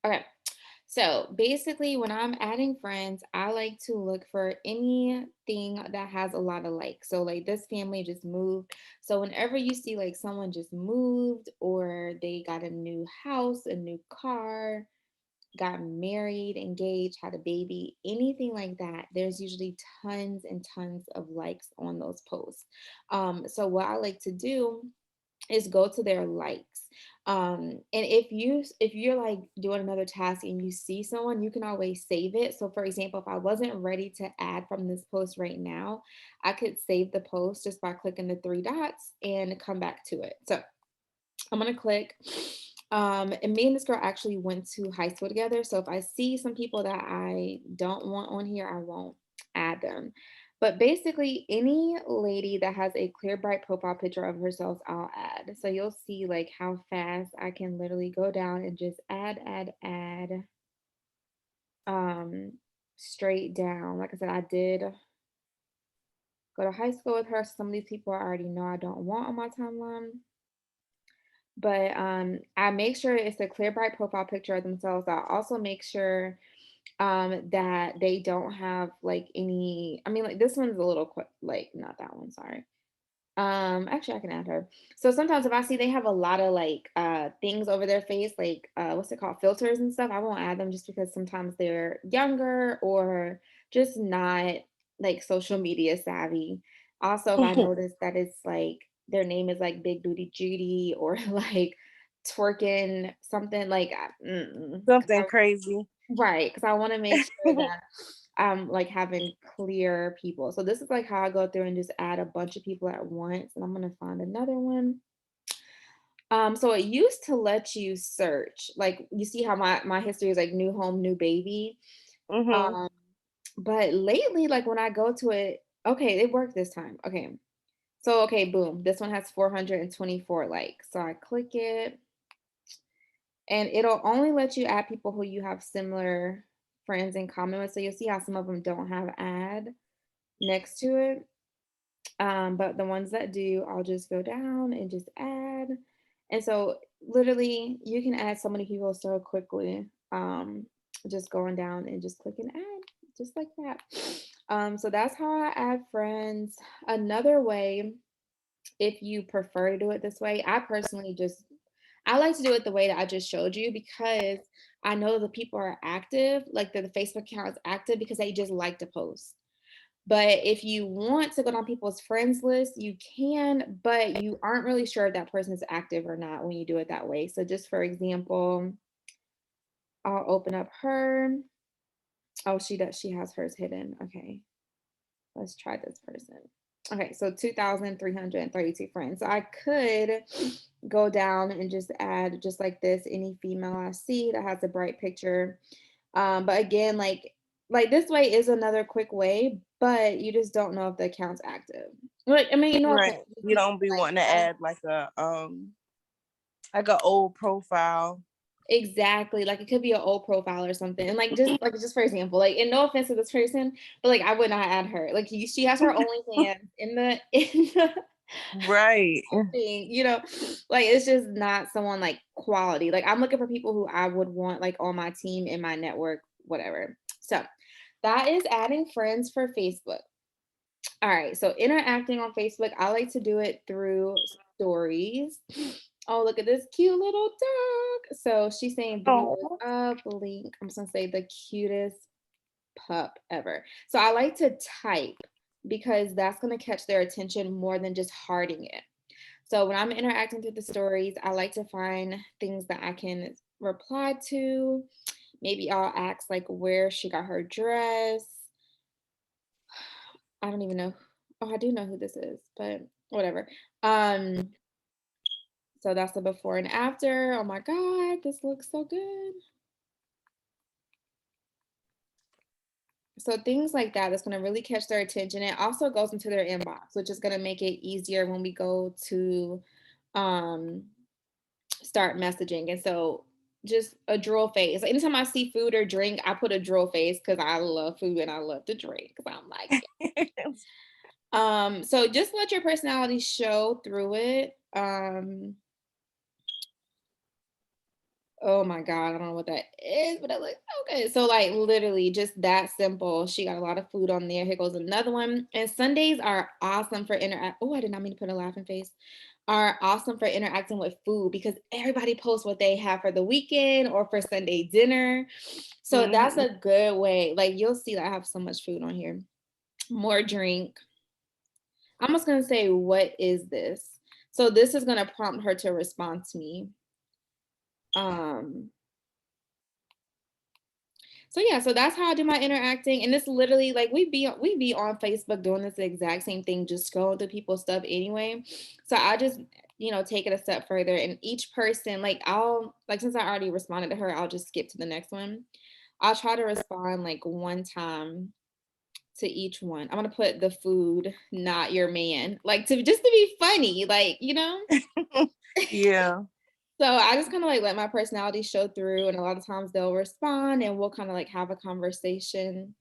Okay. So basically, when I'm adding friends, I like to look for anything that has a lot of likes. So, like, this family just moved. So, whenever you see like someone just moved or they got a new house, a new car, got married, engaged, had a baby, anything like that, there's usually tons and tons of likes on those posts. So, what I like to do is go to their likes. And if you're like doing another task and you see someone, you can always save it. So for example, if I wasn't ready to add from this post right now, I could save the post just by clicking the three dots and come back to it. So I'm gonna click. And me and this girl actually went to high school together. So if I see some people that I don't want on here, I won't add them. But basically, any lady that has a clear, bright profile picture of herself, I'll add. So you'll see like how fast I can literally go down and just add, um, straight down. Like I said, I did go to high school with her. So some of these people I already know I don't want on my timeline. But I make sure it's a clear, bright profile picture of themselves. I also make sure that they don't have like any. I mean, like this one's a little quick, like not that one. Sorry. Actually, I can add her. So sometimes if I see they have a lot of like things over their face, like what's it called, filters and stuff, I won't add them just because sometimes they're younger or just not like social media savvy. Also, if I notice that it's like their name is like Big Booty Judy or like twerking something like, Something crazy. right, because I want to make sure that I'm like having clear people. So this is like how I go through and just add a bunch of people at once. And I'm gonna find another one. So it used to let you search, like you see how my history is like new home, new baby. Mhm. Um, but lately, like when I go to it, okay, it worked this time. Okay. So okay, boom. This one has 424 likes. So I click it and it'll only let you add people who you have similar friends in common with. So you'll see how some of them don't have add next to it. But the ones that do, I'll just go down and just add. And so literally you can add so many people so quickly. Just going down and just clicking add, just like that. So that's how I add friends. Another way, if you prefer to do it this way, I like to do it the way that I just showed you because I know the people are active, like the Facebook account is active because they just like to post. But if you want to go down people's friends list, you can, but you aren't really sure if that person is active or not when you do it that way. So just for example, I'll open up her. Oh, she does. She has hers hidden. Okay. Let's try this person. Okay, so 2,332 friends. So I could go down and just add just like this any female I see that has a bright picture. But again, like this way is another quick way, but you just don't know if the account's active. Like I mean, no offense, Right. You don't be like wanting to add like a old profile. exactly. Like it could be an old profile or something. And like just for example, like and no offense to this person, but like I would not add her. Like she has her OnlyFans in the in the Right. thing, like it's just not someone like quality. Like I'm looking for people who I would want like on my team, in my network, whatever. So that is adding friends for Facebook. All right, so interacting on Facebook, I like to do it through stories. Oh, look at this cute little dog. So she's saying, Boo, what's Oh. up? Link. I'm just gonna say the cutest pup ever. So I like to type because that's gonna catch their attention more than just hearting it. So when I'm interacting through the stories, I like to find things that I can reply to. Maybe I'll ask like where she got her dress. I don't even know. Oh, I do know who this is, but whatever. Um, so that's the before and after. Oh my God, this looks so good. So things like that that's going to really catch their attention. It also goes into their inbox, which is going to make it easier when we go to um start messaging. And so just a drool face. Like, anytime I see food or drink, I put a drool face because I love food and I love to drink. Because I'm like, so just let your personality show through it. Oh my God, I don't know what that is, but I like, okay. So like literally just that simple. She got a lot of food on there. Here goes another one. And Sundays are awesome for interact. Oh, I did not mean to put a laughing face. Are awesome for interacting with food because everybody posts what they have for the weekend or for Sunday dinner. So that's Mhm. a good way. Like you'll see that I have so much food on here. More drink. I'm just gonna say, what is this? So this is gonna prompt her to respond to me. Um, So yeah, so that's how I do my interacting, and it's literally like we be on Facebook doing this exact same thing, just scrolling through people's stuff anyway. So I just take it a step further, and each person like I'll like since I already responded to her, I'll just skip to the next one. I'll try to respond like one time to each one. I'm gonna put the food, not your man, like to just to be funny, like. Yeah. So I just kind of like let my personality show through, and a lot of times they'll respond, and we'll kind of like have a conversation.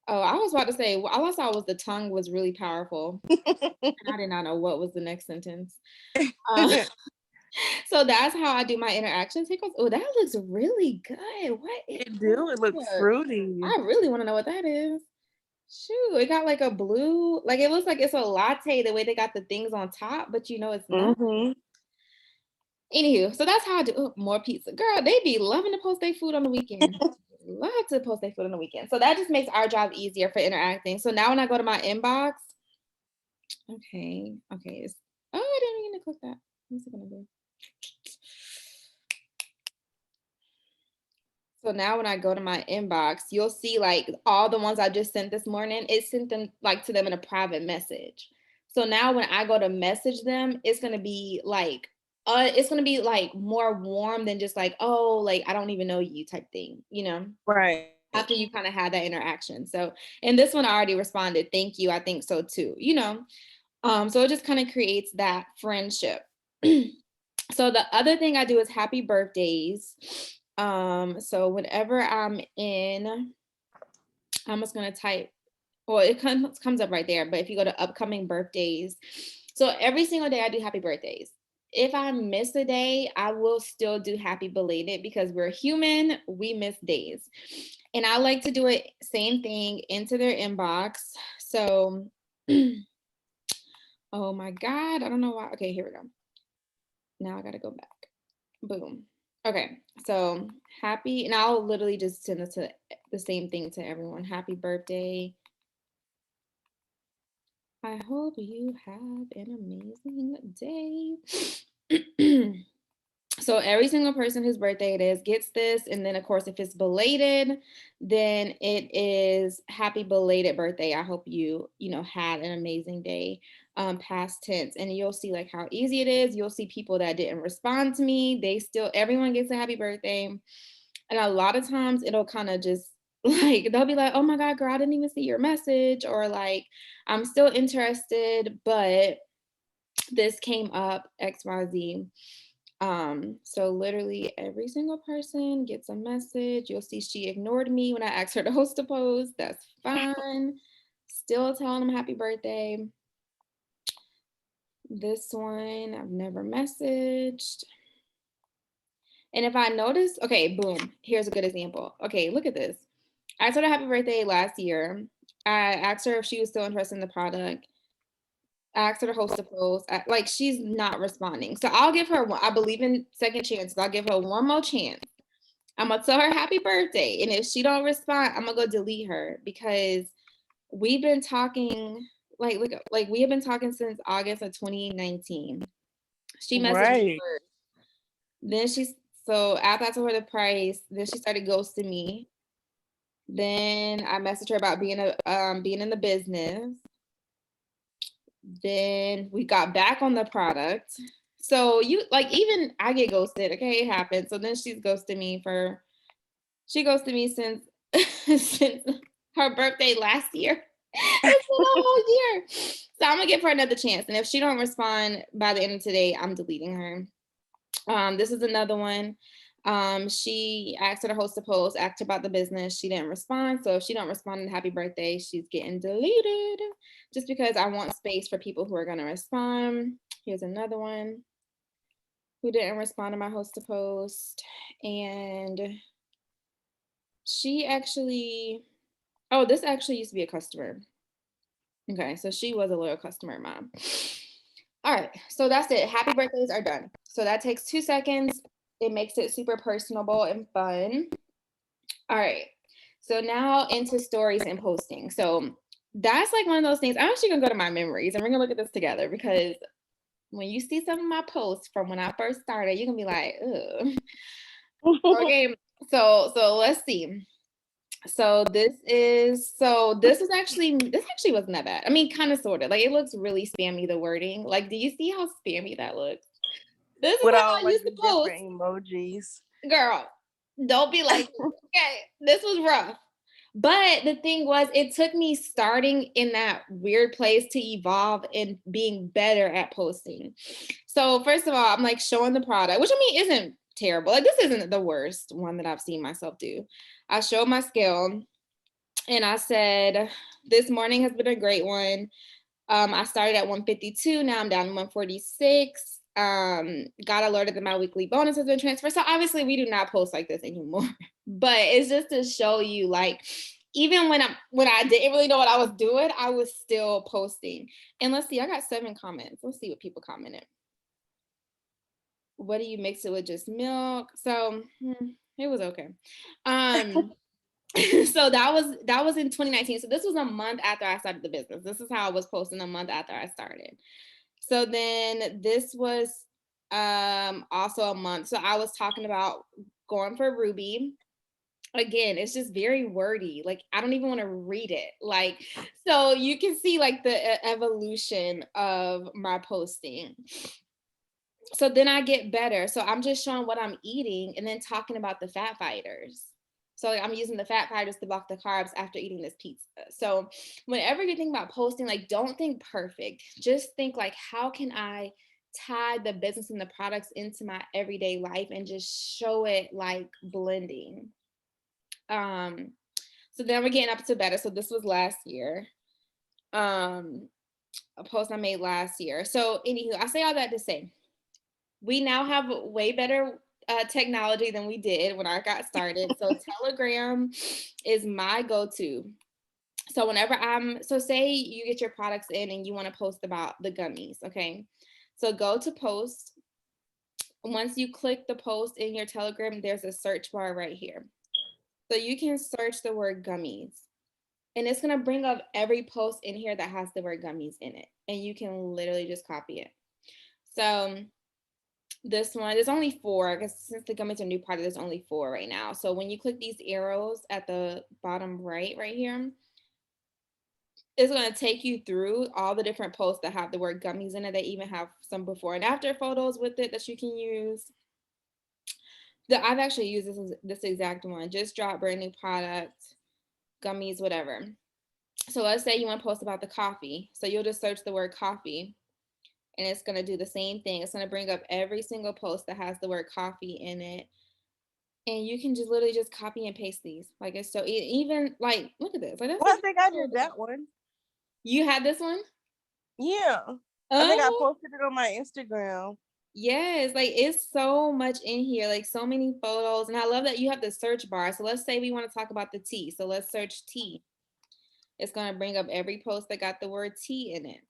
Oh, I was about to say, all I saw was the tongue was really powerful, and I did not know what was the next sentence. Uh, so that's how I do my interactions. He goes, "Oh, that looks really good. What is It do, it looks that? fruity. I really want to know what that is." Shoot, it got like a blue, like it looks like it's a latte the way they got the things on top, but it's not. Mhm. Anywho, so that's how I do more pizza. Girl, they be loving to post their food on the weekend. Love to post their food on the weekend. So that just makes our job easier for interacting. So now when I go to my inbox, okay. Oh, I didn't mean to click that. What's it gonna do? So now when I go to my inbox, you'll see like all the ones I just sent this morning, it sent them like to them in a private message. So now when I go to message them, it's gonna be like more warm than just like, oh, like I don't even know you type thing. Right. After you kind of had that interaction. So and this one I already responded, thank you. I think so too. So it just kind of creates that friendship. So the other thing I do is happy birthdays. So whenever I'm just gonna type, well, it comes up right there, but if you go to upcoming birthdays, so every single day I do happy birthdays. If I miss a day, I will still do happy belated because we're human, we miss days. And I like to do it same thing into their inbox. So oh my God, I don't know why. Okay, here we go. Now I gotta go back. Boom. Okay, so happy, and I'll literally just send it to the same thing to everyone. Happy birthday. I hope you have an amazing day. So every single person whose birthday it is gets this. And then of course, if it's belated, then it is happy belated birthday. I hope you had an amazing day. Past tense. And you'll see like how easy it is. You'll see people that didn't respond to me. Everyone gets a happy birthday. And a lot of times it'll kind of just like they'll be like, oh my God, girl, I didn't even see your message, or like, I'm still interested, but this came up, XYZ. So literally every single person gets a message. You'll see she ignored me when I asked her to host a post. That's fine. Still telling them happy birthday. This one I've never messaged. And if I notice, okay, boom, here's a good example. Okay, look at this. I told her happy birthday last year. I asked her if she was still interested in the product. I asked her to host a post. Like she's not responding. So I'll give her one. I believe in second chances. I'll give her one more chance. I'm gonna tell her happy birthday. And if she don't respond, I'm gonna go delete her because we've been talking like look like we have been talking since August of 2019. She messaged me Right. first. Then so after I told her the price, then she started ghosting me. Then I messaged her about being in the business. Then we got back on the product. So even I get ghosted, okay? It happens. So then she ghosted me since since her birthday last year. It's been a whole year. So I'm gonna give her another chance. And if she don't respond by the end of today, I'm deleting her. This is another one. She asked her to host a post, asked about the business. She didn't respond. So if she don't respond to happy birthday, she's getting deleted just because I want space for people who are going to respond. Here's another one who didn't respond to my host a post. And she actually, oh, this actually used to be a customer. Okay, so she was a loyal customer of mine. All right, so that's it. Happy birthdays are done. So that takes 2 seconds. It makes it super personable and fun. All right, so now into stories and posting. So that's like one of those things. I'm actually gonna go to my memories and we're gonna look at this together because when you see some of my posts from when I first started, you're gonna be like, ugh. Okay, so let's see. This actually wasn't that bad. I mean, kind of sort of. Like it looks really spammy, the wording. Like, do you see how spammy that looks? This is With what all I like used the to post. different emojis. Girl, don't be like this. Okay. This was rough. But the thing was, it took me starting in that weird place to evolve and being better at posting. So first of all, I'm like showing the product, which I mean isn't terrible. Like this isn't the worst one that I've seen myself do. I showed my scale and I said, this morning has been a great one. I started at 152. Now I'm down to 146. Got alerted that my weekly bonus has been transferred. So obviously we do not post like this anymore. But it's just to show you, like, even when I didn't really know what I was doing, I was still posting. And let's see, I got 7 comments. Let's see what people commented. What do you mix it with? Just milk? So it was okay. Um, so that was in 2019. So this was a month after I started the business. This is how I was posting a month after I started. So then this was also a month. So I was talking about going for Ruby. Again, it's just very wordy. Like I don't even want to read it. Like so you can see like the evolution of my posting. So then I get better. So I'm just showing what I'm eating and then talking about the fat fighters. So like, I'm using the fat fighters to block the carbs after eating this pizza. So whenever you think about posting, like don't think perfect. Just think like, how can I tie the business and the products into my everyday life and just show it like blending. Um, so then we're getting up to better. So this was last year. Um, a post I made last year. So anywho, I say all that to say we now have way better technology than we did when I got started. So Telegram is my go-to. So whenever so say you get your products in and you want to post about the gummies, okay? So go to post. Once you click the post in your Telegram, there's a search bar right here. So you can search the word gummies. And it's gonna bring up every post in here that has the word gummies in it. And you can literally just copy it. So this one, there's only 4. I guess since the gummies are new product, there's only 4 right now. So when you click these arrows at the bottom right here, it's going to take you through all the different posts that have the word gummies in it. They even have some before and after photos with it that you can use. I've actually used this exact one. Just drop brand new product, gummies, whatever. So let's say you want to post about the coffee. So you'll just search the word coffee and it's going to do the same thing. It's going to bring up every single post that has the word coffee in it. And you can just literally just copy and paste these. Like it's so even like look at this. Like that's Well, I just think I so did good. that one. You had this one? Yeah. I think I Oh posted it on my Instagram. yes, like it's so much in here, like so many photos. And I love that you have the search bar. So let's say we want to talk about the tea. So let's search tea. It's gonna bring up every post that got the word tea in it.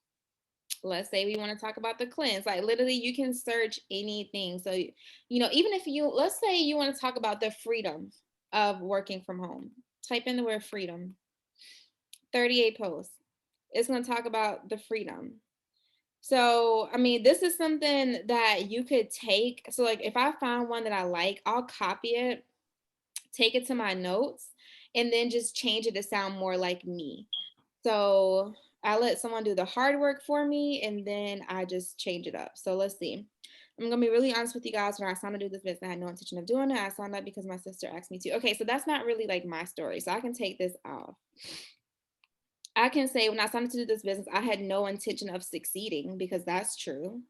Let's say we want to talk about the cleanse. Like literally you can search anything. So even if let's say you want to talk about the freedom of working from home. Type in the word freedom. 38 posts. It's going to talk about the freedom. So, I mean, this is something that you could take. So, like, if I find one that I like, I'll copy it, take it to my notes, and then just change it to sound more like me. So, I let someone do the hard work for me, and then I just change it up. So, let's see. I'm gonna be really honest with you guys. When I signed to do this business, I had no intention of doing it. I signed up because my sister asked me to. Okay, so that's not really like my story. So I can take this off. I can say when I started to do this business, I had no intention of succeeding because that's true.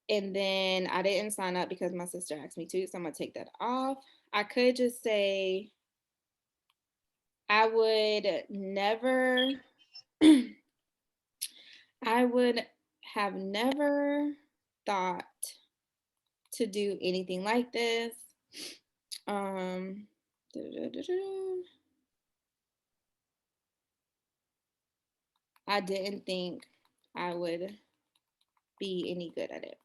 And then I didn't sign up because my sister asked me to. So I'm going to take that off. I could just say I would never, I would have never thought to do anything like this. Um, I didn't think I would be any good at it.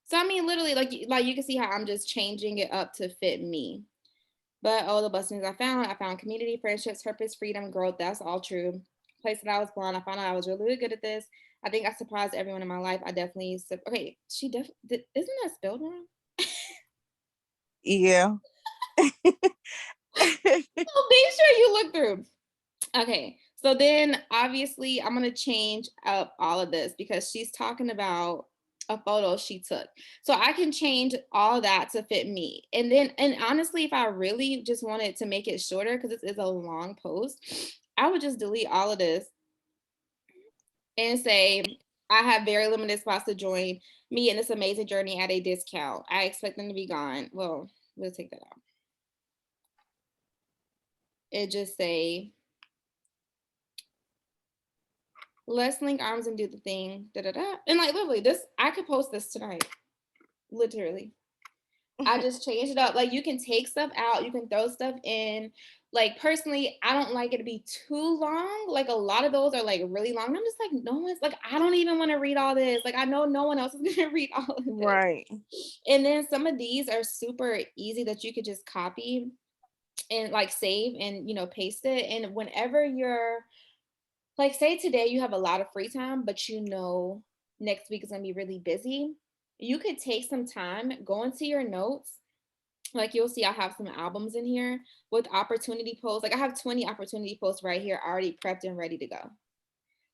So I mean, literally, like you can see how I'm just changing it up to fit me. But all the blessings I found community, friendships, purpose, freedom, growth. That's all true. Place that I was born. I found out I was really, really good at this. I think I surprised everyone in my life. I definitely okay. She definitely isn't that spelled wrong? Yeah. So be sure you look through. Okay, so then obviously I'm gonna change up all of this because she's talking about a photo she took. So I can change all that to fit me. And honestly, if I really just wanted to make it shorter, because this is a long post, I would just delete all of this and say, I have very limited spots to join me in this amazing journey at a discount. I expect them to be gone. Well, we'll take that out. It just say, let's link arms and do the thing. Da da da. And like literally, this I could post this tonight. Literally. I just changed it up. Like you can take stuff out, you can throw stuff in. Like personally, I don't like it to be too long. Like a lot of those are like really long. And I'm just like, no one's like, I don't even want to read all this. Like I know no one else is gonna read all of this. Right. And then some of these are super easy that you could just copy and like save and paste it. And whenever you're like, say today you have a lot of free time, but next week is gonna be really busy. You could take some time, go into your notes. Like you'll see I have some albums in here with opportunity posts. Like I have 20 opportunity posts right here already prepped and ready to go.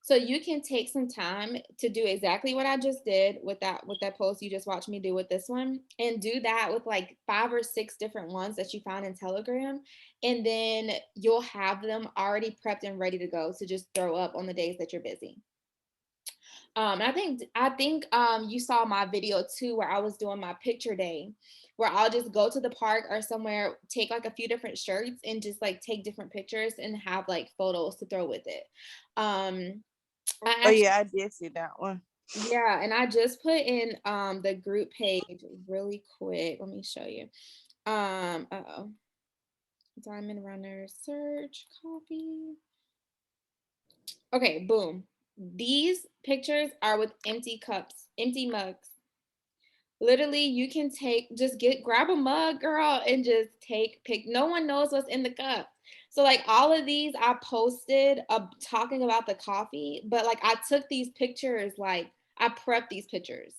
So you can take some time to do exactly what I just did with that post you just watched me do with this one, and do that with like 5 or 6 different ones that you found in Telegram, and then you'll have them already prepped and ready to go to just throw up on the days that you're busy. I think you saw my video too where I was doing my picture day, where I'll just go to the park or somewhere, take like a few different shirts and just like take different pictures and have like photos to throw with it. Um, I Oh actually, yeah, I did see that one. yeah, and I just put in the group page really quick. Let me show you. Uh-oh. Diamond runner search copy. Okay, boom. These pictures are with empty cups, empty mugs. Literally, you can grab a mug, girl, and just pick. No one knows what's in the cup. So like all of these I posted talking about the coffee, but like I took these pictures, like I prepped these pictures.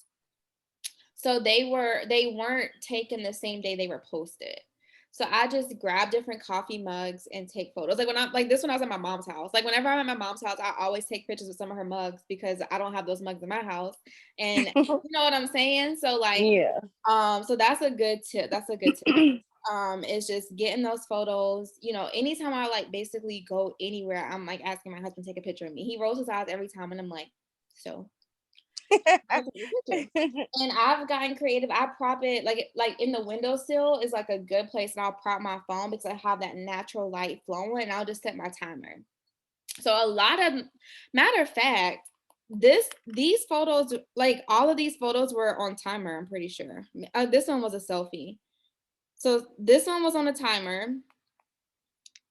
So they weren't taken the same day they were posted. So I just grab different coffee mugs and take photos. Like when I'm like this when I was at my mom's house. Like whenever I'm at my mom's house, I always take pictures with some of her mugs because I don't have those mugs in my house. And you know what I'm saying? So like Yeah. so that's a good tip. That's a good tip. Is just getting those photos. Anytime I like basically go anywhere, I'm like asking my husband to take a picture of me. He rolls his eyes every time and I'm like, so and I've gotten creative. I prop it like in the windowsill is like a good place, and I'll prop my phone because I have that natural light flowing, and I'll just set my timer. So a lot of matter of fact, these photos, like all of these photos were on timer. I'm pretty sure. This one was a selfie. So this one was on a timer.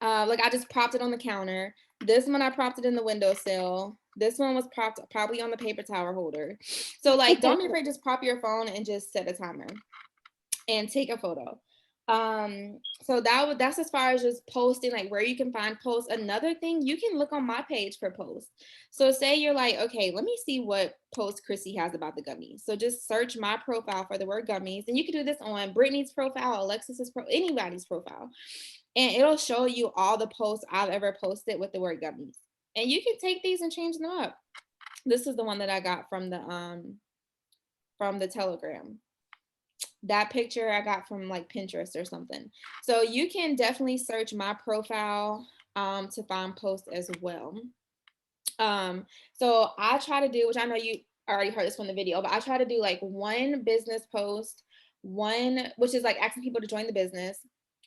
Like I just propped it on the counter. This one I propped it in the windowsill. This one was propped probably on the paper towel holder. So like don't be afraid, just prop your phone and just set a timer and take a photo. So that's as far as just posting, like where you can find posts. Another thing, you can look on my page for posts. So say you're like, okay, let me see what post Chrissy has about the gummies. So just search my profile for the word gummies, and you can do this on Brittany's profile, Alexis's anybody's profile, and it'll show you all the posts I've ever posted with the word gummies. And you can take these and change them up. This is the one that I got from the Telegram. That picture I got from like Pinterest or something. So you can definitely search my profile to find posts as well. So I try to do, which I know you already heard this from the video, but I try to do like one business post, one which is like asking people to join the business,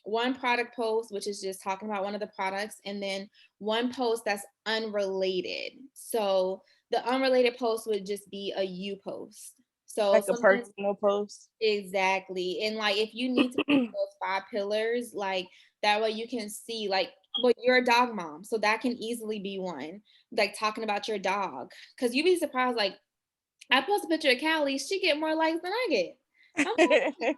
one product post, which is just talking about one of the products, and then one post that's unrelated. So the unrelated post would just be a you post. So Like a something personal post. exactly. And like if you need to put those 5 pillars, like that way you can see like well, you're a dog mom, so that can easily be one. Like talking about your dog. Cause you'd be surprised, like I post a picture of Callie, she get more likes than I get. I'm like,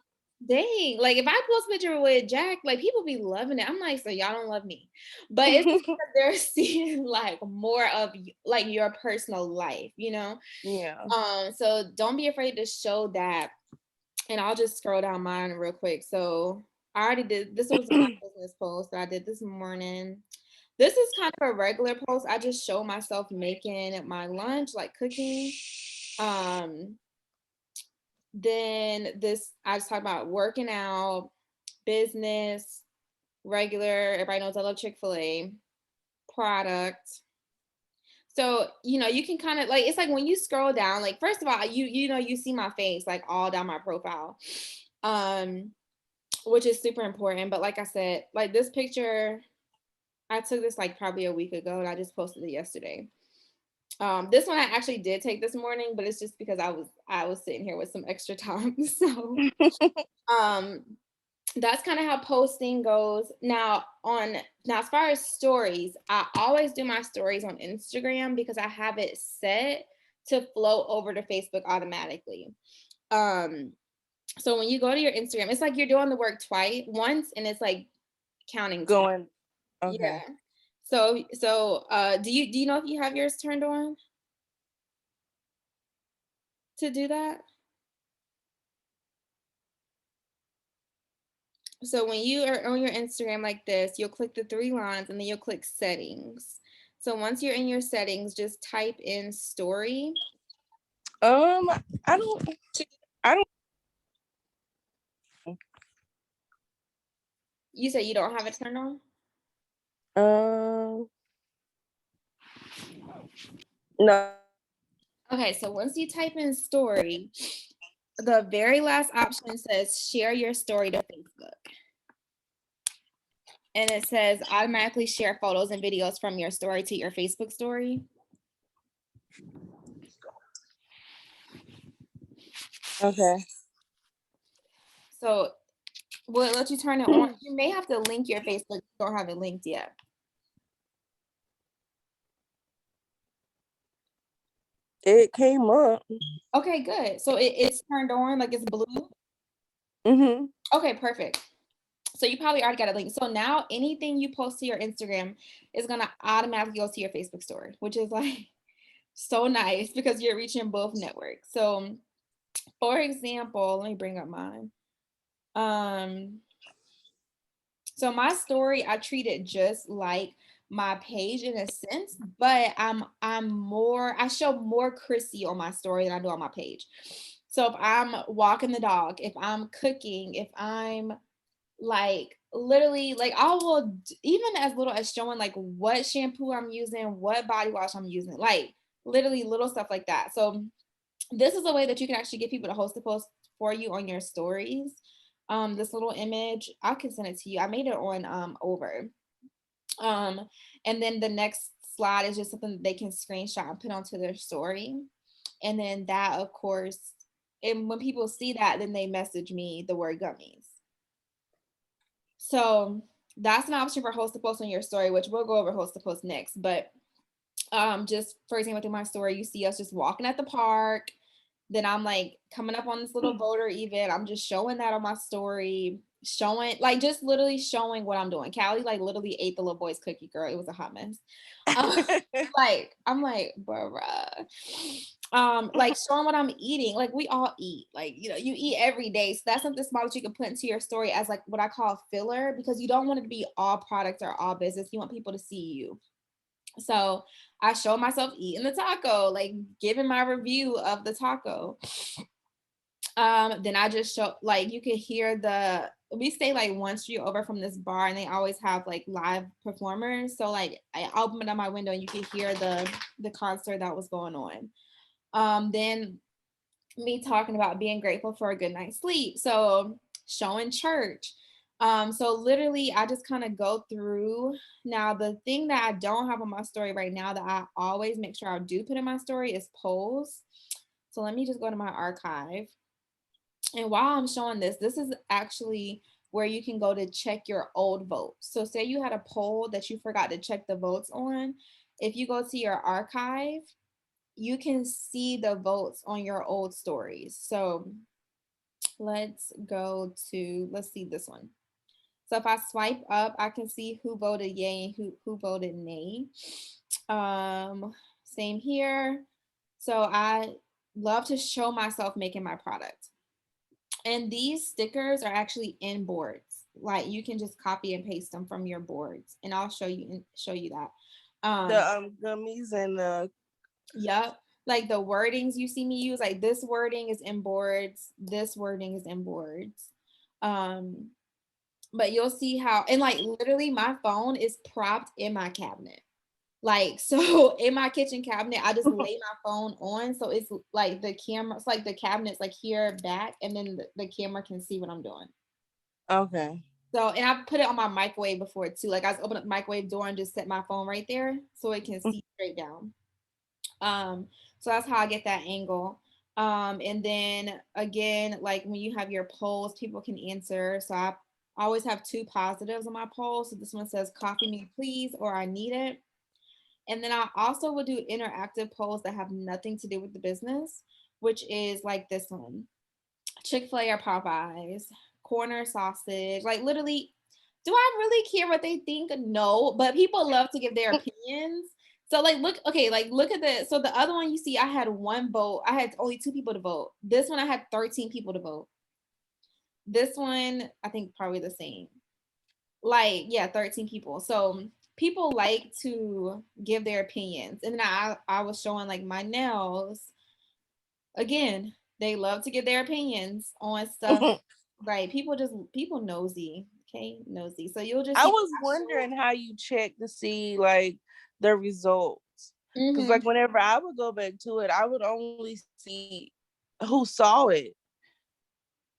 dang, like if I post a picture with Jack, like people be loving it. I'm like, so y'all don't love me, but it's just because they're seeing like more of like your personal life, you know. Yeah. So don't be afraid to show that. And I'll just scroll down mine real quick. So I already did. This was my business post that I did this morning. This is kind of a regular post. I just show myself making my lunch, like cooking. Um, then this I just talked about working out, business, regular. Everybody knows I love Chick-fil-A, product. So, you know, you can kind of like it's like when you scroll down, like first of all, you know, you see my face like all down my profile. Um, which is super important. But like I said, like this picture, I took this like probably a week ago and I just posted it yesterday. This one I actually did take this morning, but it's just because I was sitting here with some extra time. So um that's kind of how posting goes. Now as far as stories, I always do my stories on Instagram because I have it set to flow over to Facebook automatically. Um so when you go to your Instagram, it's like you're doing the work twice once and it's like counting twice. Going. Yeah. Okay. So do you know if you have yours turned on to do that? So when you are on your Instagram like this, you'll click the 3 lines and then you'll click settings. So once you're in your settings, just type in story. Um, I don't. I don't. You say you don't have it turned on? Um. No. Okay, so once you type in story, the very last option says share your story to Facebook. And it says automatically share photos and videos from your story to your Facebook story. Okay. So will it let you turn it on? You may have to link your Facebook. You don't have it linked yet. It came up. Okay, good. So it's turned on, like it's blue. Mhm. Okay, perfect. So you probably already got a link. So now anything you post to your Instagram is gonna automatically go to your Facebook story, which is like so nice because you're reaching both networks. So for example, let me bring up mine. Um, so my story, I treat it just like my page in a sense, but I show more Chrissy on my story than I do on my page. So if I'm walking the dog, if I'm cooking, if I'm like literally like even as little as showing like what shampoo I'm using, what body wash I'm using, like literally little stuff like that. So this is a way that you can actually get people to host a post for you on your stories. This little image, I can send it to you. I made it on over. Um, and then the next slide is just something that they can screenshot and put onto their story. And then that, of course, and when people see that, then they message me the word gummies. So that's an option for host to post on your story, which we'll go over host to post next. But just for example, through my story, you see us just walking at the park. Then I'm like coming up on this little voter event. I'm just showing that on my story, showing like just literally showing what I'm doing. Callie like literally ate the little boy's cookie, girl. It was a hot mess. Um, like I'm like, bruh. Like showing what I'm eating. Like we all eat. Like, you know, you eat every day. So that's something small that you can put into your story as like what I call filler because you don't want it to be all product or all business. You want people to see you. So I show myself eating the taco, like giving my review of the taco. Then I just show like you could hear we stay like one street over from this bar and they always have like live performers. So like I opened up my window and you could hear the concert that was going on. Then me talking about being grateful for a good night's sleep. So showing church. So literally I just kind of go through. Now the thing that I don't have on my story right now that I always make sure I do put in my story is polls. So let me just go to my archive. And while I'm showing this, this is actually where you can go to check your old votes. So say you had a poll that you forgot to check the votes on. If you go to your archive, you can see the votes on your old stories. So let's go to, let's see this one. So if I swipe up, I can see who voted yay and who voted nay. Same here. So I love to show myself making my product. And these stickers are actually in boards. Like you can just copy and paste them from your boards. And I'll show you that. The Um, gummies and the yep. Like the wordings you see me use, like this wording is in boards, this wording is in boards. Um, but you'll see how, and like literally my phone is propped in my cabinet. Like, so in my kitchen cabinet, I just lay my phone on. So it's like the camera, it's like the cabinet's like here back, and then the camera can see what I'm doing. okay. So, and I put it on my microwave before too. Like I just open up the microwave door and just set my phone right there so it can see straight down. Um, so that's how I get that angle. And then again, like when you have your polls, people can answer. So I always have two positives on my poll. So this one says coffee me please, or I need it. And then I also will do interactive polls that have nothing to do with the business, which is like this one. Chick-fil-A or Popeyes, corner sausage, like literally, do I really care what they think? No, but people love to give their opinions. So like look, okay, like look at the so the other one you see, I had one vote. I had only two people to vote. This one I had 13 people to vote. This one, I think probably the same. Like, yeah, 13 people. So people like to give their opinions. And then I was showing like my nails. Again, they love to give their opinions on stuff. Right. People nosy. Okay, nosy. So you'll just I see was wondering how you check to see like the results. Cause hmm like whenever I would go back to it, I would only see who saw it.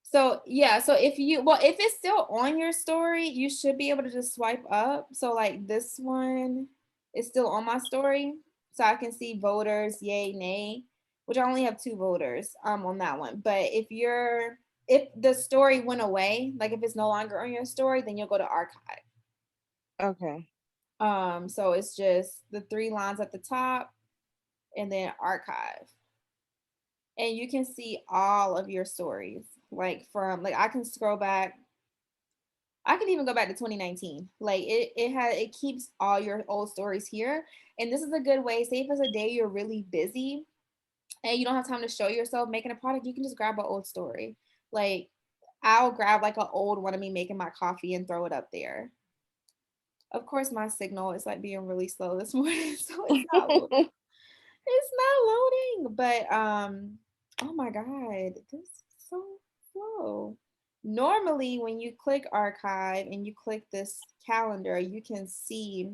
So yeah, so if it's still on your story, you should be able to just swipe up. So like this one is still on my story. So I can see voters, yay, nay, which I only have two voters on that one. But if the story went away, like if it's no longer on your story, then you'll go to archive. Okay. So it's just the three lines at the top and then archive. And you can see all of your stories. Like from like I can scroll back. I can even go back to 2019. Like it keeps all your old stories here. And this is a good way. Say if it's a day you're really busy and you don't have time to show yourself making a product, you can just grab an old story. Like I'll grab like an old one of me making my coffee and throw it up there. Of course, my signal is like being really slow this morning, so it's not loading. It's not loading. But oh my god, this is so slow. Normally when you click archive and you click this calendar, you can see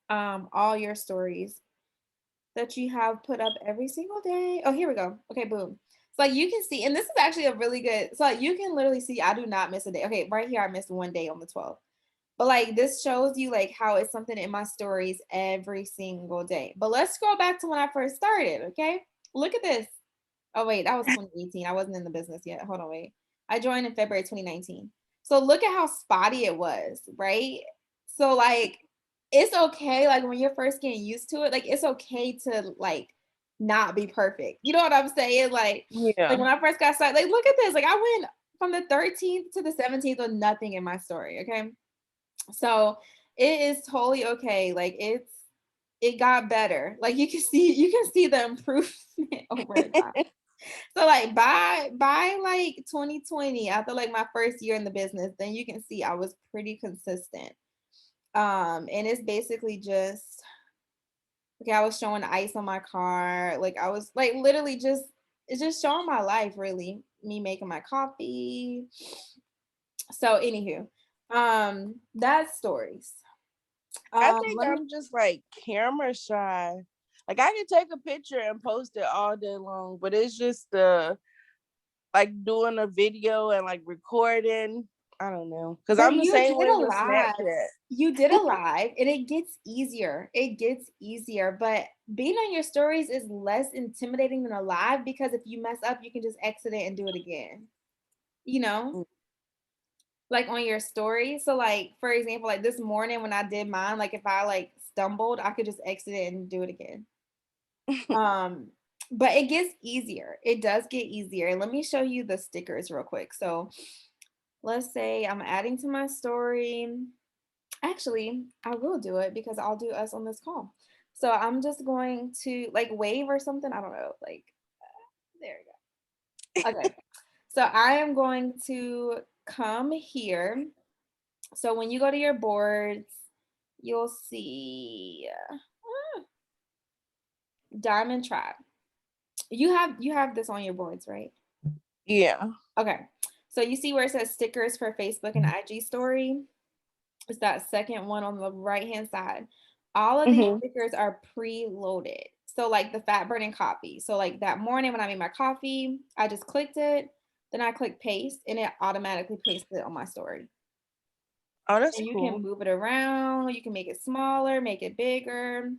all your stories that you have put up every single day. Oh, here we go. Okay, boom. So like you can see, and this is actually a really good, so like you can literally see I do not miss a day. Okay, right here I missed one day on the 12th. But like this shows you like how it's something in my stories every single day. But let's scroll back to when I first started, okay? Look at this. Oh wait, that was 2018. I wasn't in the business yet. Hold on, wait. I joined in February 2019. So look at how spotty it was, right? So like it's okay like when you're first getting used to it, like it's okay to like not be perfect. You know what I'm saying? Like Yeah. when I first got started, like look at this. Like I went from the 13th to the 17th with nothing in my story, okay? So it is totally okay. Like it got better. Like you can see the improvement over time. So like by like 2020, after like my first year in the business, then you can see I was pretty consistent. And it's basically just okay, I was showing ice on my car. Like I was like literally just it's just showing my life really. Me making my coffee. So anywho, that's stories. I think Let me I'm just like camera shy. Like I can take a picture and post it all day long, but it's just the like doing a video and like recording. I don't know. Cause But I'm the you same did way a with live. Snapchat. You did a live and it gets easier. It gets easier. But being on your stories is less intimidating than a live because if you mess up, you can just exit it and do it again. You know? Like on your story. So like for example, like this morning when I did mine, like if I like stumbled, I could just exit it and do it again. Um, but it gets easier. It does get easier. Let me show you the stickers real quick. So let's say I'm adding to my story. Actually, I will do it because I'll do us on this call. So I'm just going to like wave or something. I don't know. Like there we go. Okay. So I am going to come here. So when you go to your boards, you'll see Diamond Trap. You have this on your boards, right? Yeah. Okay. So you see where it says stickers for Facebook and IG story? It's that second one on the right hand side. All of these Hmm. stickers are pre-loaded. So like the fat burning coffee. So like that morning when I made my coffee, I just clicked it, then I clicked paste and it automatically pasted it on my story. Oh, that's And you can cool. move it around, you can make it smaller, make it bigger.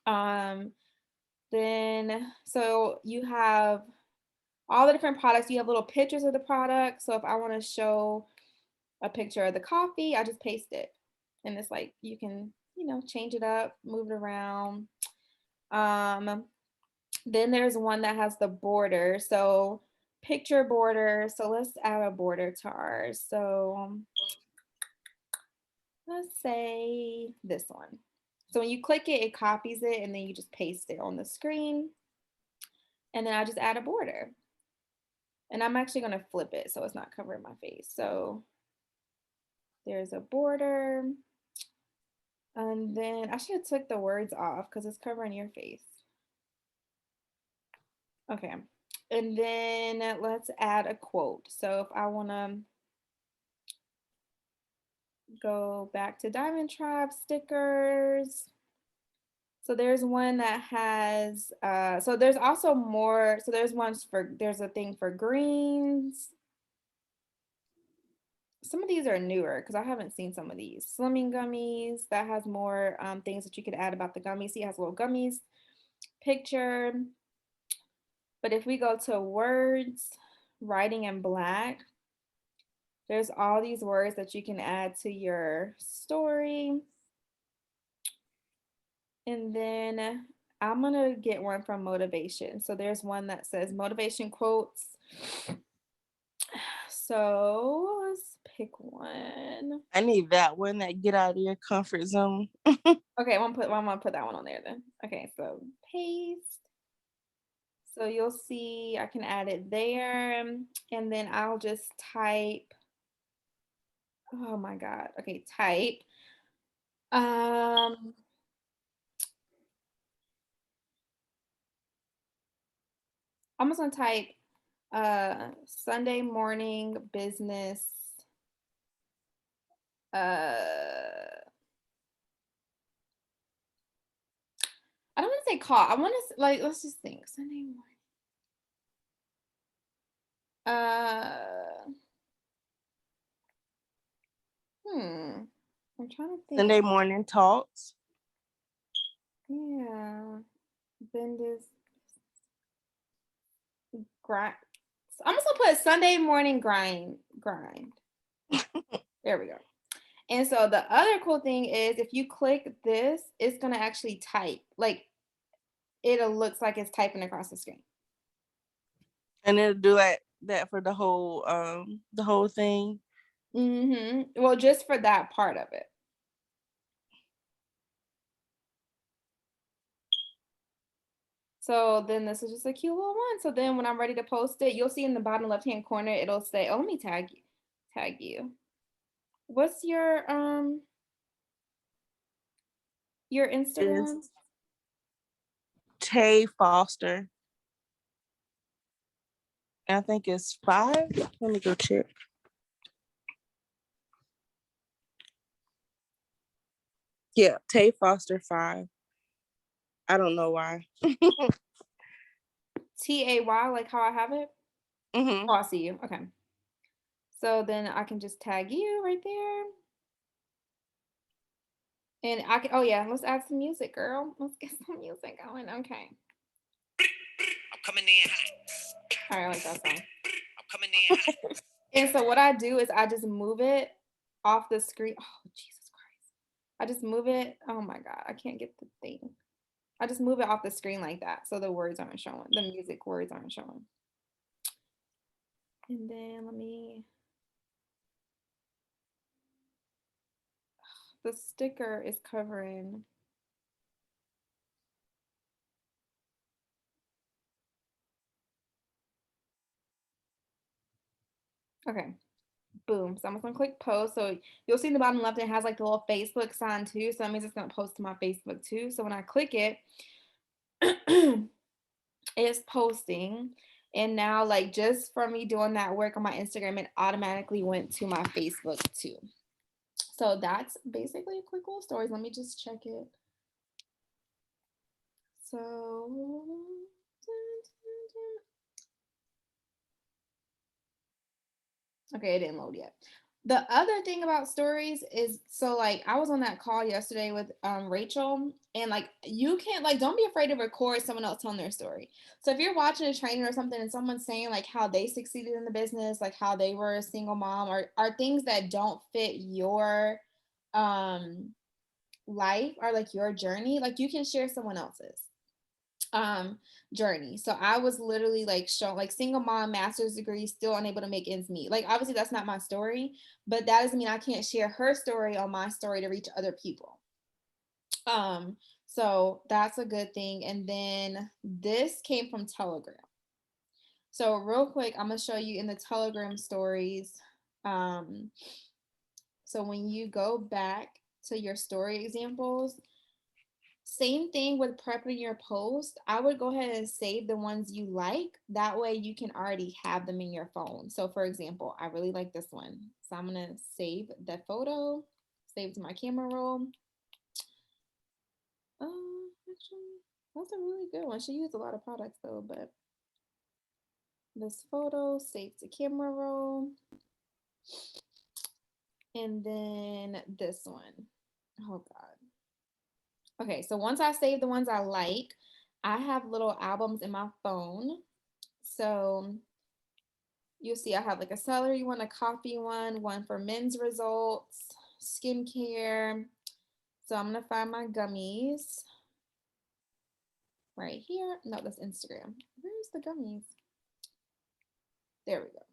Um, then so you have all the different products. You have little pictures of the product. So if I want to show a picture of the coffee, I just paste it. And it's like you can, change it up, move it around. Um, then there's one that has the border. So picture border. So let's add a border to ours. So let's say this one. So when you click it, it copies it and then you just paste it on the screen. And then I just add a border. And I'm actually going to flip it so it's not covering my face. So there's a border. And then I should have took the words off because it's covering your face. Okay. And then let's add a quote. So if I want to go back to Diamond Trap stickers. So there's one that has, so there's also more. So there's a thing for greens. Some of these are newer because I haven't seen some of these. Slimming gummies that has more things that you could add about the gummies. See, it has little gummies picture. But if we go to words, writing in black, there's all these words that you can add to your story. And then I'm gonna get one from motivation. So there's one that says motivation quotes. So let's pick one. I need that one that get out of your comfort zone. Okay, I'm gonna put that one on there then. Okay, so paste. So you'll see I can add it there. And then I'll just type. Oh my God. Okay, type. Um, I'm just gonna type Sunday morning business. I don't want to say call. I want to like let's just think Sunday morning. Uh, hmm. I'm trying to think. Sunday morning talks. Yeah, business grind. I'm just gonna put Sunday morning grind. There we go. And so the other cool thing is if you click this, it's gonna actually type. Like it looks like it's typing across the screen. And it'll do that for the whole thing. Well, just for that part of it. So then this is just a cute little one. So then when I'm ready to post it, you'll see in the bottom left hand corner, it'll say, oh, let me tag you. What's your Instagram? It's Tay Foster. I think it's 5. Let me go check. Yeah, Tay Foster 5. I don't know why. TAY, like how I have it? Hmm. Oh, I see you. Okay. So then I can just tag you right there. And I can, oh yeah, let's add some music, girl. Let's get some music going. Okay. I'm coming in hot. All right, I like that song. I'm coming in hot. And so what I do is I just move it off the screen. Oh, Jesus Christ. I just move it. Oh my God. I can't get the thing. I just move it off the screen like that so the words aren't showing. The music words aren't showing. And then let me, the sticker is covering. Okay. Boom. So I'm just gonna click post. So you'll see in the bottom left it has like the little Facebook sign too. So that means it's gonna post to my Facebook too. So when I click it, it's posting. And now, like just from me doing that work on my Instagram, it automatically went to my Facebook too. So that's basically a quick little stories. Let me just check it. So okay, it didn't load yet. The other thing about stories is so like I was on that call yesterday with Rachel, and like you can't like don't be afraid to record someone else telling their story. So if you're watching a training or something and someone's saying like how they succeeded in the business, like how they were a single mom, or are things that don't fit your um life or like your journey, like you can share someone else's journey. So I was literally like shown like single mom, master's degree, still unable to make ends meet. Like obviously that's not my story, but that doesn't mean I can't share her story on my story to reach other people. Um so that's a good thing. And then this came from Telegram. So real quick, I'm gonna show you in the Telegram stories. Um so when you go back to your story examples, same thing with prepping your post. I would go ahead and save the ones you like. That way you can already have them in your phone. So for example, I really like this one. So I'm gonna save the photo, save to my camera roll. Actually, that's a really good one. She used a lot of products though, but this photo, save to camera roll. And then this one. Oh God. Okay, so once I save the ones I like, I have little albums in my phone. So you'll see I have like a celery one, a coffee one for men's results, skincare. So I'm gonna find my gummies right here. No, that's Instagram. Where's the gummies? There we go.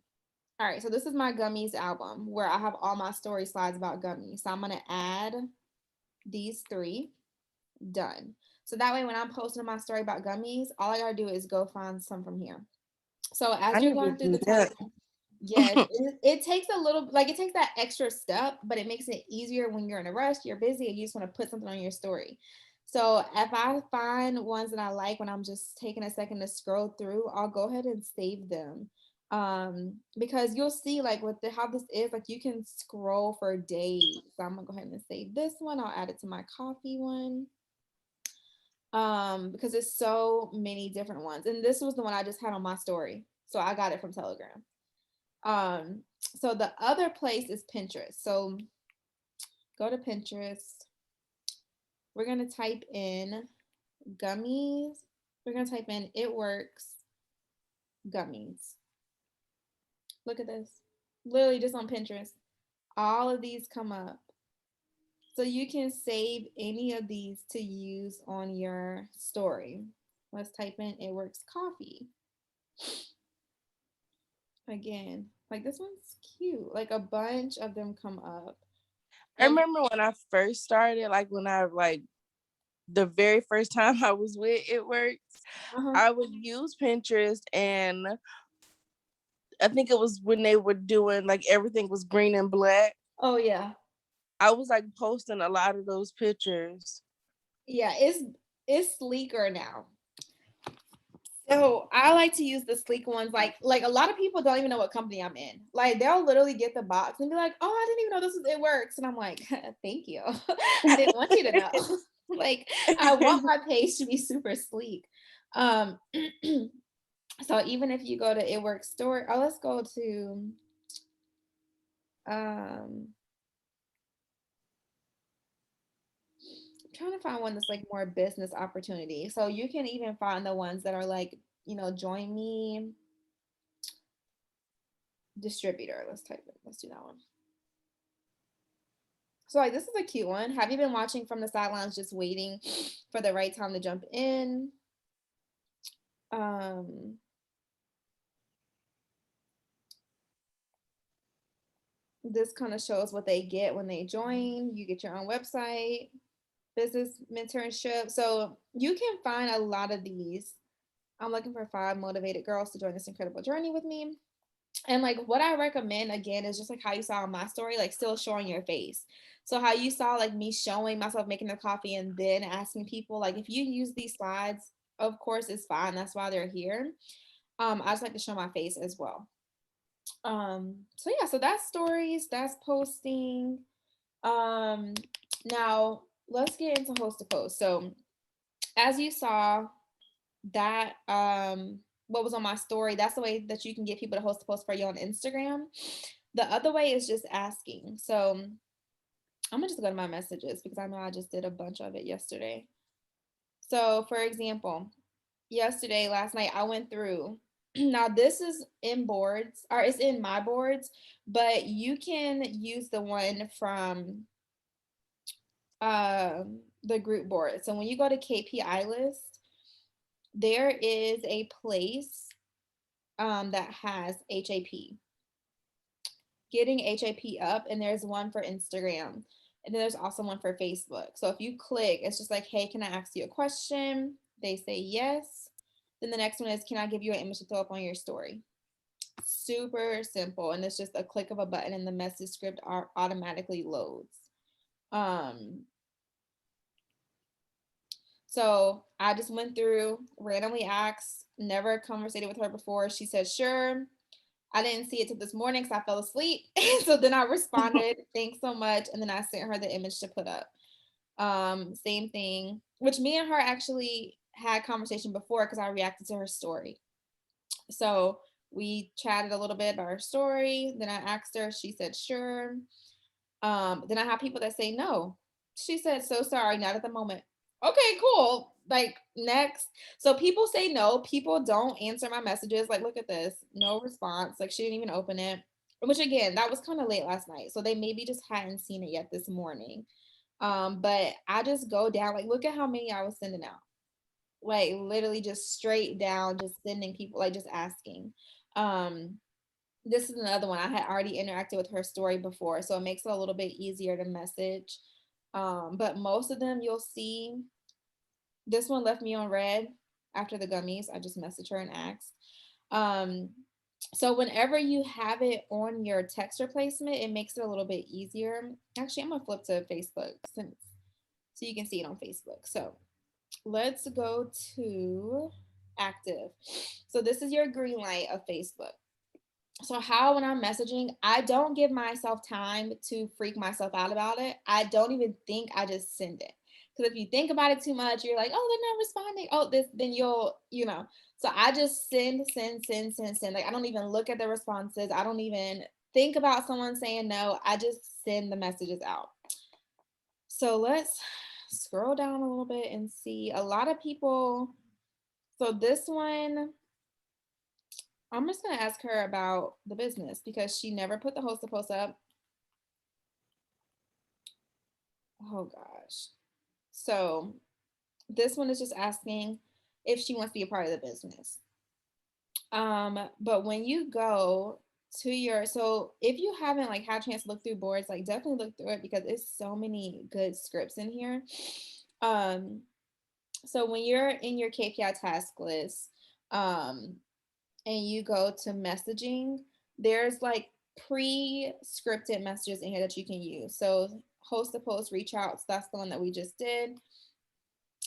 All right, so this is my gummies album where I have all my story slides about gummies. So I'm gonna add these three. Done. So that way when I'm posting my story about gummies, all I gotta do is go find some from here. So I as you're need to going through do the that. Telegram, yes, it takes a little, like it takes that extra step, but it makes it easier when you're in a rush, you're busy, and you just want to put something on your story. So if I find ones that I like when I'm just taking a second to scroll through, I'll go ahead and save them. Because you'll see like with the how this is, like you can scroll for days. So I'm gonna go ahead and save this one. I'll add it to my coffee one. Because it's so many different ones. And this was the one I just had on my story. So I got it from Telegram. So the other place is Pinterest. So go to Pinterest. We're gonna type in gummies. We're gonna type in it works gummies. Look at this. Literally just on Pinterest. All of these come up. So you can save any of these to use on your story. Let's type in it works coffee. Again, like this one's cute. Like a bunch of them come up. I And remember when I first started, like when I like the very first time I was with It Works, uh-huh. I would use Pinterest, and I think it was when they were doing like everything was green and black. Oh yeah. I was like posting a lot of those pictures. Yeah, it's sleeker now. So I like to use the sleek ones. Like a lot of people don't even know what company I'm in. Like they'll literally get the box and be like, "Oh, I didn't even know this was It Works," and I'm like, "Thank you. I didn't want you to know." Like I want my page to be super sleek. Um, so even if you go to It Works store, oh, let's go to um trying to find one that's like more business opportunity. So you can even find the ones that are like, join me distributor. Let's type it. Let's do that one. So like this is a cute one. Have you been watching from the sidelines just waiting for the right time to jump in? Um this kind of shows what they get when they join. You get your own website, business mentorship. So you can find a lot of these. I'm looking for 5 motivated girls to join this incredible journey with me. And like what I recommend again is just like how you saw in my story, like still showing your face. So how you saw like me showing myself making the coffee and then asking people, like if you use these slides, of course it's fine. That's why they're here. I just like to show my face as well. So yeah, so that's stories, that's posting. Um, Now let's get into host to post. So as you saw, that what was on my story, that's the way that you can get people to host a post for you on Instagram. The other way is just asking. So I'm gonna just go to my messages because I know I just did a bunch of it yesterday. So for example, yesterday, last night, I went through. Now this is in boards, or it's in my boards, but you can use the one from the group board. So when you go to KPI list, there is a place that has HAP, getting HAP up, and there's one for Instagram. And then there's also one for Facebook. So if you click, it's just like, hey, can I ask you a question? They say yes. Then the next one is, can I give you an image to throw up on your story? Super simple. And it's just a click of a button and the message script automatically loads. Um, so I just went through, randomly asked, never conversated with her before. She said, sure. I didn't see it till this morning because I fell asleep. So then I responded, thanks so much. And then I sent her the image to put up. Same thing, which me and her actually had conversation before because I reacted to her story. So we chatted a little bit about her story. Then I asked her, she said, sure. Then I have people that say no. She said, so sorry, not at the moment. Okay, cool. Like next. So people say no. People don't answer my messages. Like, look at this. No response. Like she didn't even open it. Which again, that was kind of late last night. So they maybe just hadn't seen it yet this morning. But I just go down, like, look at how many I was sending out. Like literally just straight down, just sending people, like just asking. Um, this is another one. I had already interacted with her story before, so it makes it a little bit easier to message. But most of them you'll see, this one left me on red after the gummies. I just messaged her and asked. Um, so whenever you have it on your text replacement, it makes it a little bit easier. Actually, I'm gonna flip to Facebook since so you can see it on Facebook. So let's go to active. So this is your green light of Facebook. So how when I'm messaging, I don't give myself time to freak myself out about it. I don't even think, I just send it. Because if you think about it too much, you're like, oh, they're not responding. Oh, this, then you'll. So I just send, send, send, send, send. Like I don't even look at the responses. I don't even think about someone saying no. I just send the messages out. So let's scroll down a little bit and see a lot of people. So this one, I'm just gonna ask her about the business because she never put the host to post up. Oh gosh. So this one is just asking if she wants to be a part of the business. But when you go to your, so if you haven't like had a chance to look through boards, like definitely look through it because there's so many good scripts in here. Um, so when you're in your KPI task list, um, and you go to messaging, there's like pre-scripted messages in here that you can use. So host a post, reach out. So that's the one that we just did.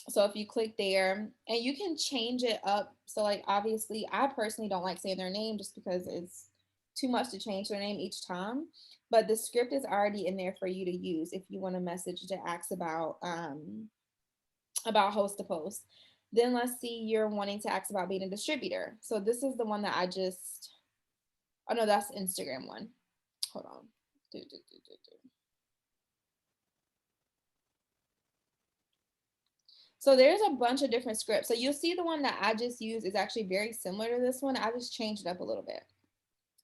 So if you click there and you can change it up. So like obviously I personally don't like saying their name just because it's too much to change their name each time. But the script is already in there for you to use if you want a message to ask about host to post. Then let's see, you're wanting to ask about being a distributor. So this is the one that I just, oh no, that's the Instagram one. Hold on. Do. So there's a bunch of different scripts. So you'll see the one that I just used is actually very similar to this one. I just changed it up a little bit.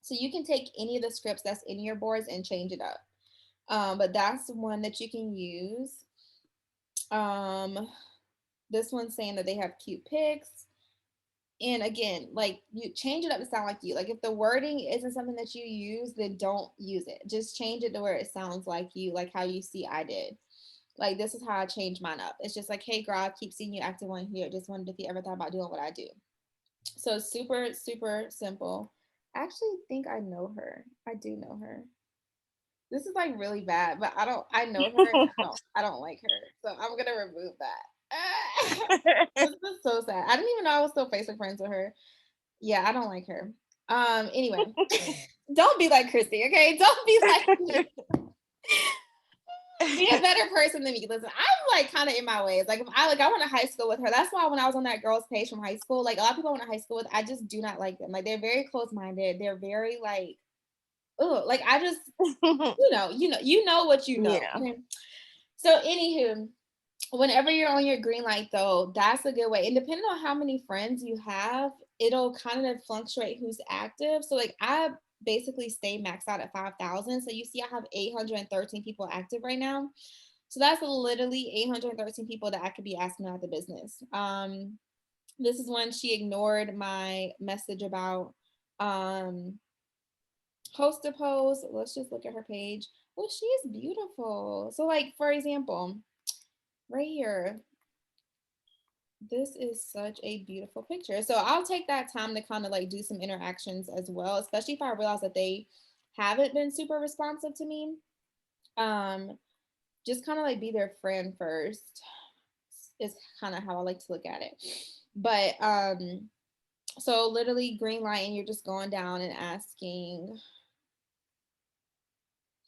So you can take any of the scripts that's in your boards and change it up. But that's the one that you can use. Um, this one's saying that they have cute pics. And again, like you change it up to sound like you. Like if the wording isn't something that you use, then don't use it. Just change it to where it sounds like you, like how you see I did. Like this is how I changed mine up. It's just like, hey girl, I keep seeing you active on here. Just wondered if you ever thought about doing what I do. So super, super simple. I actually think I know her. I do know her. This is like really bad, but I know her and I don't like her. So I'm gonna remove that. This is so sad. I didn't even know I was still Facebook friends with her. Yeah, I don't like her. Anyway, don't be like Christy, okay? Don't be like me. Be a better person than me. Listen, I'm like kind of in my ways. Like if I went to high school with her. That's why when I was on that girl's page from high school, like a lot of people I went to high school with, I just do not like them. Like they're very close minded. They're very like, oh, like I just, you know what you know. Yeah. Okay. So anywho, whenever you're on your green light though, that's a good way. And depending on how many friends you have, it'll kind of fluctuate who's active. So like I basically stay maxed out at 5,000. So you see I have 813 people active right now. So that's literally 813 people that I could be asking about the business. This is when she ignored my message about host a post. Let's just look at her page. Well, she is beautiful. So like for example, right here, this is such a beautiful picture. So I'll take that time to kind of like do some interactions as well, especially if I realize that they haven't been super responsive to me. Um, just kind of like be their friend first is kind of how I like to look at it. But so literally green light and you're just going down and asking,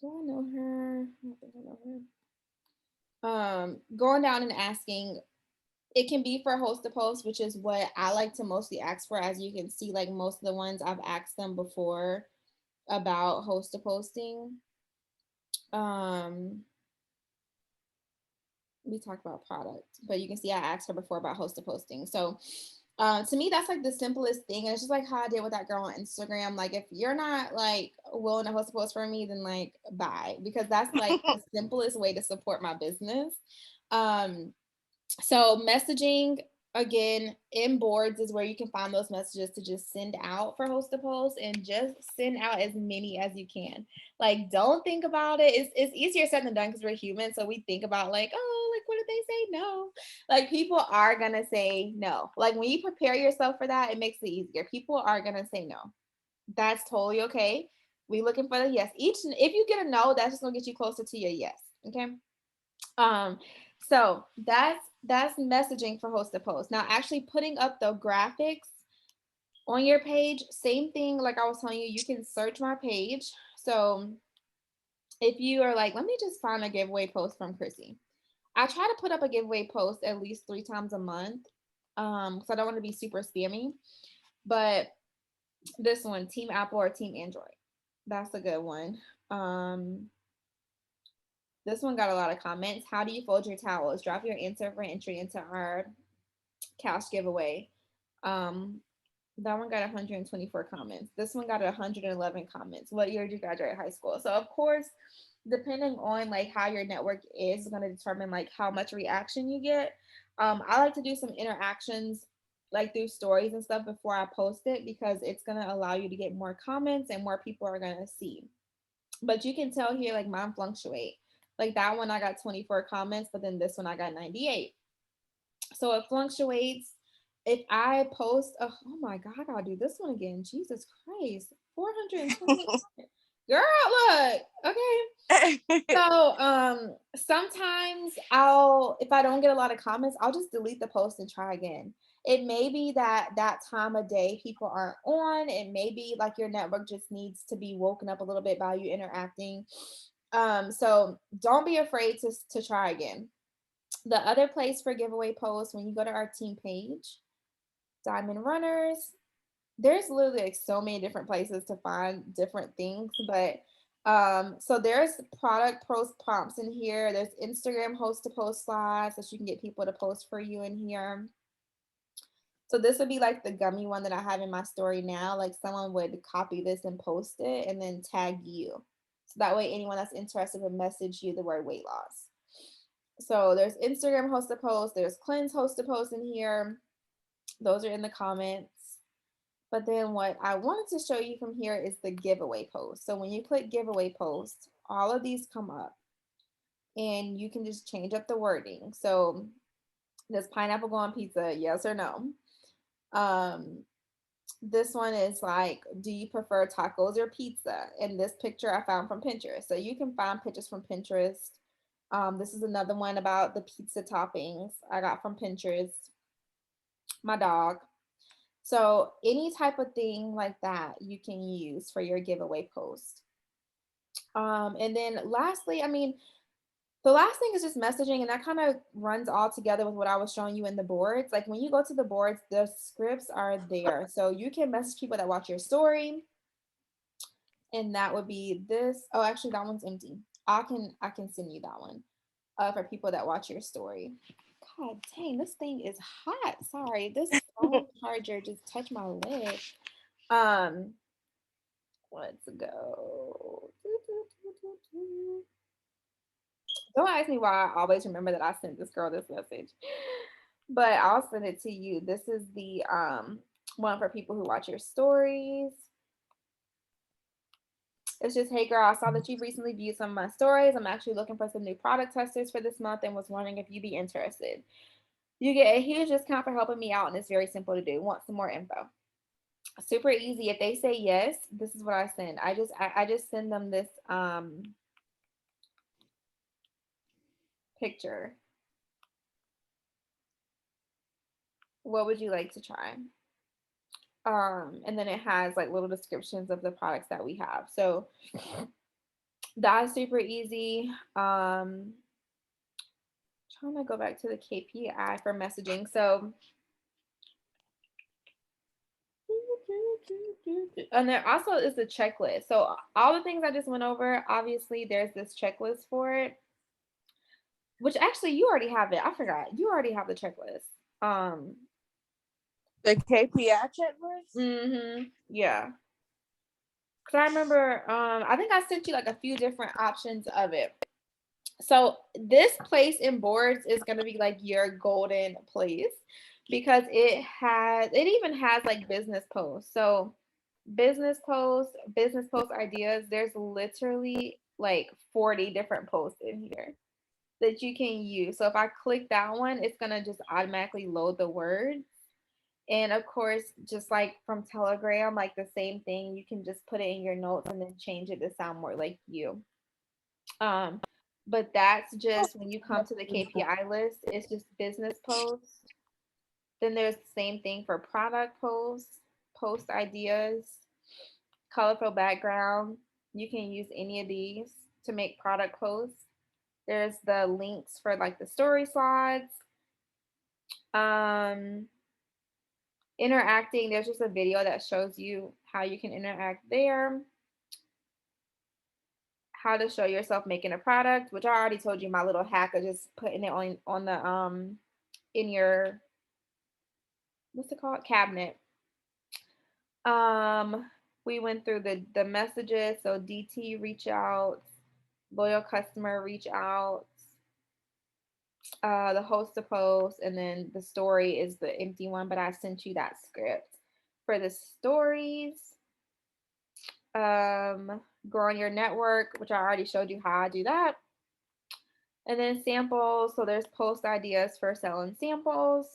do I know her? I don't think I know her. Going down and asking, it can be for host to post, which is what I like to mostly ask for. As you can see, like most of the ones I've asked them before about host to posting. Um, we talk about product, but you can see I asked her before about host to posting. So to me, that's like the simplest thing. And it's just like how I did with that girl on Instagram. Like, if you're not like willing to host a post for me, then like bye, because that's like the simplest way to support my business. Um, So messaging again in boards is where you can find those messages to just send out for host to post and just send out as many as you can. Like don't think about it. It's easier said than done because we're human. So we think about like, oh, like what if they say no? Like people are gonna say no. Like when you prepare yourself for that, it makes it easier. People are gonna say no. That's totally okay. We looking for the yes. Each if you get a no, that's just gonna get you closer to your yes. Okay. Um, so that's messaging for host to post. Now, actually putting up the graphics on your page, same thing. Like I was telling you, you can search my page. So if you are like, let me just find a giveaway post from Chrissy. I try to put up a giveaway post at least 3 times a month. Because I don't want to be super spammy. But this one, Team Apple or Team Android. That's a good one. Um, this one got a lot of comments. How do you fold your towels? Drop your answer for entry into our cash giveaway. Um, that one got 124 comments. This one got 111 comments. What year did you graduate high school? So of course, depending on like how your network is going to determine like how much reaction you get. I like to do some interactions like through stories and stuff before I post it because it's going to allow you to get more comments and more people are going to see. But you can tell here like mine fluctuate. Like that one I got 24 comments, but then this one I got 98. So it fluctuates. If I post, oh my God, I gotta do this one again. Jesus Christ, 420. Girl, look, okay. So sometimes if I don't get a lot of comments, I'll just delete the post and try again. It may be that that time of day people aren't on. It may be like your network just needs to be woken up a little bit by you interacting. So don't be afraid to try again. The other place for giveaway posts, when you go to our team page, Diamond Runners, there's literally like so many different places to find different things, but So there's product post prompts in here. There's Instagram host to post slides that you can get people to post for you in here. So this would be like the gummy one that I have in my story now. Like someone would copy this and post it and then tag you. So that way anyone that's interested would message you the word weight loss. So there's Instagram host to post, there's cleanse host to post in here. Those are in the comments. But then what I wanted to show you from here is the giveaway post. So when you click giveaway post, all of these come up and you can just change up the wording. So does pineapple go on pizza? Yes or no? Um, this one is like, do you prefer tacos or pizza? And this picture I found from Pinterest. So you can find pictures from Pinterest. This is another one about the pizza toppings I got from Pinterest. My dog. So any type of thing like that you can use for your giveaway post. And then lastly, I mean, the last thing is just messaging, and that kind of runs all together with what I was showing you in the boards. Like when you go to the boards, the scripts are there. So you can message people that watch your story, and that would be this. Oh, actually, that one's empty. I can send you that one for people that watch your story. God dang, this thing is hot. Sorry, this phone charger just touched my leg. Um, let's go. Don't ask me why I always remember that I sent this girl this message, but I'll send it to you. This is the one for people who watch your stories. It's just, hey girl, I saw that you recently viewed some of my stories. I'm actually looking for some new product testers for this month and was wondering if you'd be interested. You get a huge discount for helping me out, and it's very simple to do. Want some more info? Super easy. If they say yes, this is what I send. I just send them this picture. What would you like to try? And then it has like little descriptions of the products that we have. So that's super easy. Trying to go back to the KPI for messaging. So and there also is the checklist. So all the things I just went over, obviously there's this checklist for it, which actually you already have it. I forgot. You already have the checklist. The KPI checklist? Yeah. Cause I remember I think I sent you like a few different options of it. So this place in boards is gonna be like your golden place because it even has like business posts. So business post ideas, there's literally like 40 different posts in here that you can use. So if I click that one, it's gonna just automatically load the words. And of course, just like from Telegram, like the same thing, you can just put it in your notes and then change it to sound more like you. Um, but that's just when you come to the KPI list, it's just business posts. Then there's the same thing for product posts, post ideas, colorful background. You can use any of these to make product posts. There's the links for like the story slides. Um, Interacting, there's just a video that shows you how you can interact there. How to show yourself making a product, which I already told you my little hack of just putting it on the in your, what's it called, cabinet. Um, we went through the messages. So DT reach out, loyal customer reach out, the host to post, and then the story is the empty one. But I sent you that script for the stories. Growing your network, which I already showed you how I do that. And then samples. So there's post ideas for selling samples.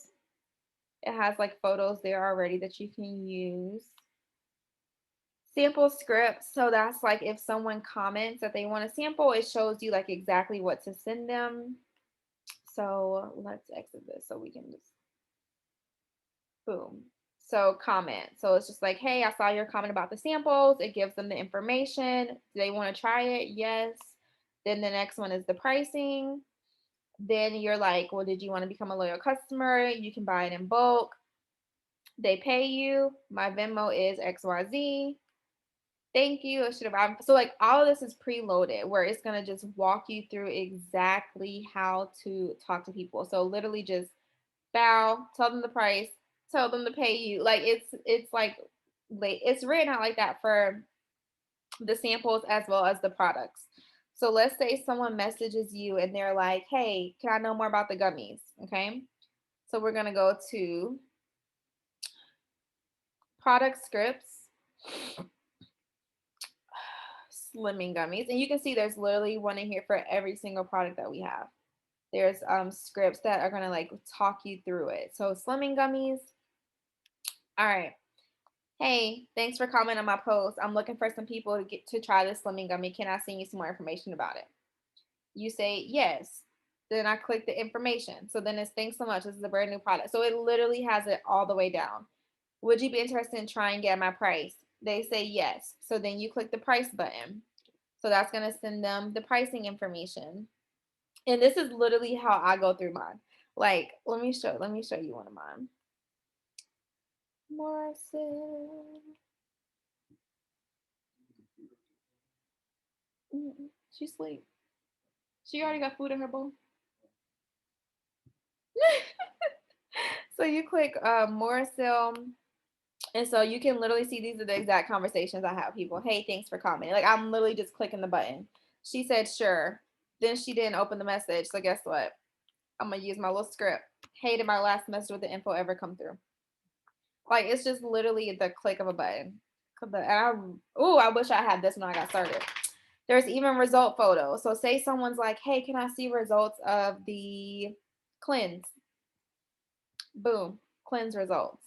It has like photos there already that you can use. Sample scripts. So that's like if someone comments that they want a sample, it shows you like exactly what to send them. So let's exit this so we can just boom. So comment. So it's just like, hey, I saw your comment about the samples. It gives them the information. Do they want to try it? Yes. Then the next one is the pricing. Then you're like, well, did you want to become a loyal customer? You can buy it in bulk. They pay you. My Venmo is XYZ. Thank you. I should have. So like all of this is preloaded, where it's gonna just walk you through exactly how to talk to people. So literally just bow, tell them the price, tell them to pay you. Like it's like it's written out like that for the samples as well as the products. So let's say someone messages you and they're like, "Hey, can I know more about the gummies?" Okay. So we're gonna go to product scripts, slimming gummies, and you can see there's literally one in here for every single product that we have. There's scripts that are gonna like talk you through it. So slimming gummies. All right. Hey, thanks for commenting on my post. I'm looking for some people to get to try this slimming gummy. Can I send you some more information about it? You say yes. Then I click the information. So then it's thanks so much. This is a brand new product. So it literally has it all the way down. Would you be interested in trying to get my price? They say yes. So then you click the price button. So that's going to send them the pricing information. And this is literally how I go through mine. Like, let me show you one of mine. Morrison. She sleep. She already got food in her bowl. So you click Morrison. And so you can literally see these are the exact conversations I have people. Hey, thanks for commenting. Like I'm literally just clicking the button. She said sure. Then she didn't open the message. So guess what? I'm gonna use my little script. Hey, did my last message with the info ever come through? Like it's just literally the click of a button. I wish I had this when I got started. There's even result photos. So say someone's like, hey, can I see results of the cleanse? Boom, cleanse results.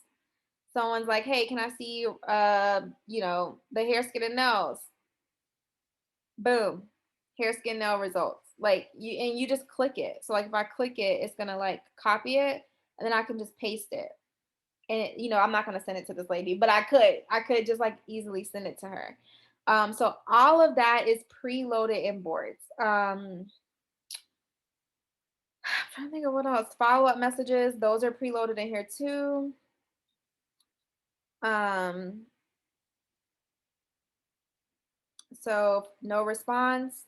Someone's like, hey, can I see the hair, skin, and nails? Boom. Hair, skin, nail results. Like you just click it. So like if I click it, it's gonna like copy it and then I can just paste it. And I'm not gonna send it to this lady, but I could just like easily send it to her. So all of that is preloaded in boards. I'm trying to think of what else. Follow-up messages, those are preloaded in here too. Um, so no response.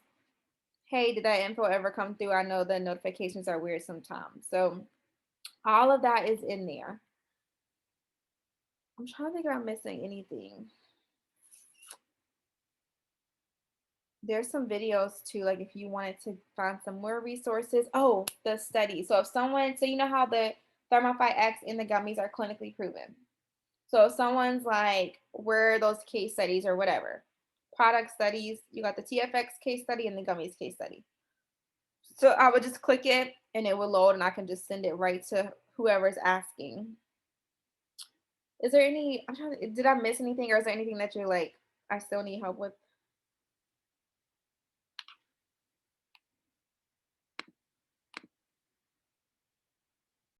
Hey, did that info ever come through? I know the notifications are weird sometimes. So all of that is in there. I'm trying to think if I'm missing anything. There's some videos too, like if you wanted to find some more resources. Oh, the study. So if someone, so you know how the Thermify X in the gummies are clinically proven. So if someone's like, where are those case studies or whatever? Product studies, you got the TFX case study and the gummies case study. So I would just click it and it will load and I can just send it right to whoever's asking. Is there any, did I miss anything or is there anything that you're like, I still need help with?